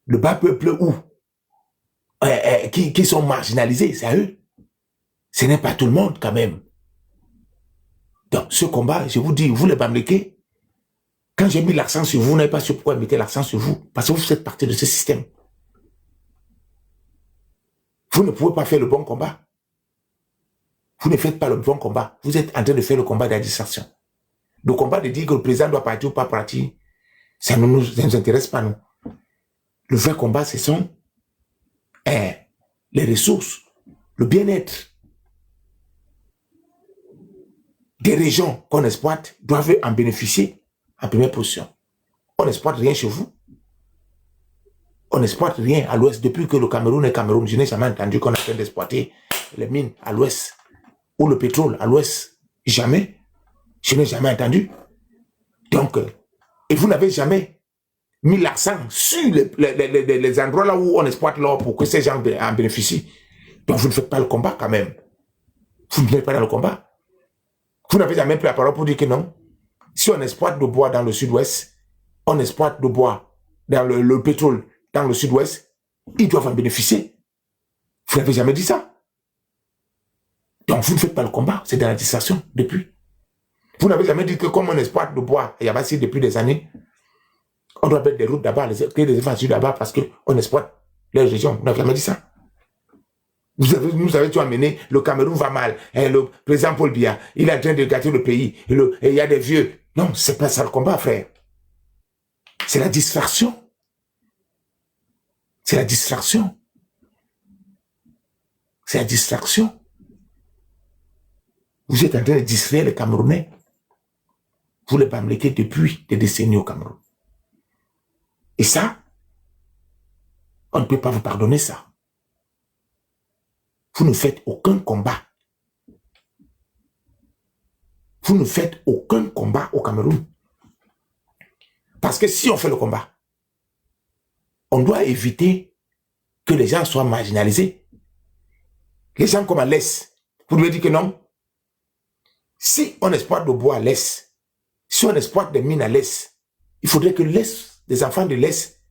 Speaker 3: Le bas peuple où qui sont marginalisés, c'est à eux. Ce n'est pas tout le monde quand même. Donc ce combat, je vous dis, vous les Bamileke, quand j'ai mis l'accent sur vous, vous n'avez pas su pourquoi mettre l'accent sur vous, parce que vous faites partie de ce système. Vous ne pouvez pas faire le bon combat. Vous ne faites pas le bon combat. Vous êtes en train de faire le combat de la distraction. Le combat de dire que le président doit partir ou pas partir, ça ne nous intéresse pas, nous. Le vrai combat, ce sont les ressources, le bien-être des régions qu'on exploite doivent en bénéficier en première position. On n'exploite rien chez vous. On n'exploite rien à l'ouest. Depuis que le Cameroun est Cameroun, je n'ai jamais entendu qu'on a fait d'exploiter les mines à l'ouest ou le pétrole à l'ouest. Jamais. Je n'ai jamais entendu. Donc, et vous n'avez jamais mis l'accent sur les endroits là où on exploite l'or pour que ces gens en bénéficient. Donc, vous ne faites pas le combat quand même. Vous n'êtes pas dans le combat. Vous n'avez jamais pris la parole pour dire que non. Si on exploite le bois dans le sud-ouest, on exploite le bois dans le pétrole dans le sud-ouest, ils doivent en bénéficier. Vous n'avez jamais dit ça. Donc vous ne faites pas le combat, c'est dans la distraction depuis. Vous n'avez jamais dit que comme on exploite le bois, il y a pas si depuis des années, on doit mettre des routes là-bas, créer des infrastructures là-bas parce qu'on exploite les régions. Vous n'avez jamais dit ça. Nous avez-tu amené, le Cameroun va mal, le président Paul Biya, il est en train de gâter le pays, et il y a des vieux. Non, c'est pas ça le combat, frère. C'est la distraction. C'est la distraction. C'est la distraction. Vous êtes en train de distraire les Camerounais. pour les Bamileke depuis des décennies au Cameroun. Et ça, on ne peut pas vous pardonner ça. Vous ne faites aucun combat. Vous ne faites aucun combat au Cameroun. Parce que si on fait le combat, on doit éviter que les gens soient marginalisés. Les gens comme à l'Est, vous devez dire que non. Si on exploite le bois à l'Est, si on exploite des mines à l'Est, il faudrait que l'Est, les enfants de l'Est,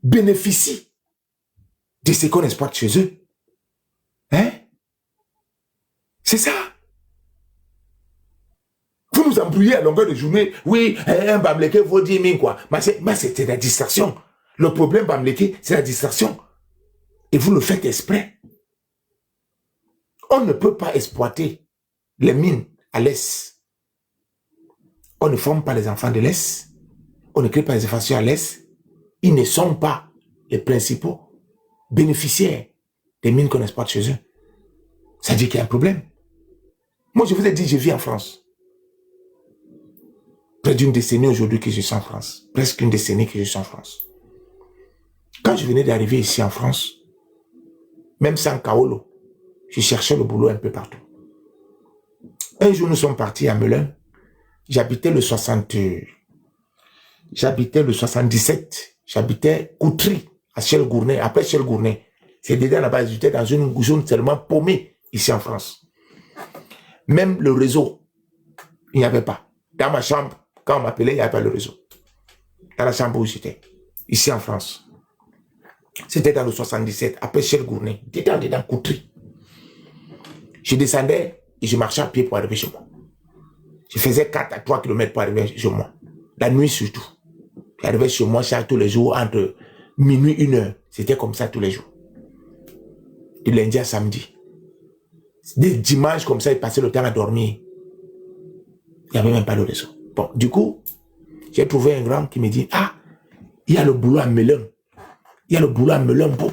Speaker 3: bénéficient de ce qu'on exploite chez eux. Hein? C'est ça. Vous nous embrouillez à longueur de journée. Oui, un Bamileke vaut 10 000 quoi. Mais c'est la distraction. Le problème Bamileke, c'est la distraction. Et vous le faites exprès. On ne peut pas exploiter les mines à l'Est. On ne forme pas les enfants de l'Est. On ne crée pas les infrastructures à l'Est. Ils ne sont pas les principaux bénéficiaires des mines qu'on exploite chez eux. Ça dit qu'il y a un problème. Moi, je vous ai dit, je vis en France. Près d'une décennie aujourd'hui que je suis en France. Presque une décennie que je suis en France. Quand je venais d'arriver ici en France, même sans Kaolo, je cherchais le boulot un peu partout. Un jour, nous sommes partis à Melun. J'habitais le 77. J'habitais Coutry, à Chelles-Gournay. Après Chelles-Gournay, c'est dedans là-bas. J'étais dans une zone tellement paumée ici en France. Même le réseau, il n'y avait pas. Dans ma chambre, quand on m'appelait, il n'y avait pas le réseau. Dans la chambre où j'étais, ici en France. C'était dans le 77, après Chelles-Gournay. J'étais dedans Coutry. Je descendais et je marchais à pied pour arriver chez moi. Je faisais 4 à 3 km pour arriver chez moi. La nuit surtout. J'arrivais chez moi chaque tous les jours entre minuit et 1h. C'était comme ça tous les jours. De lundi à samedi. Des dimanches comme ça, il passait le temps à dormir. Il n'y avait même pas le réseau. Bon, du coup, j'ai trouvé un grand qui me dit, ah, il y a le boulot à Melun. Il y a le boulot à Melun,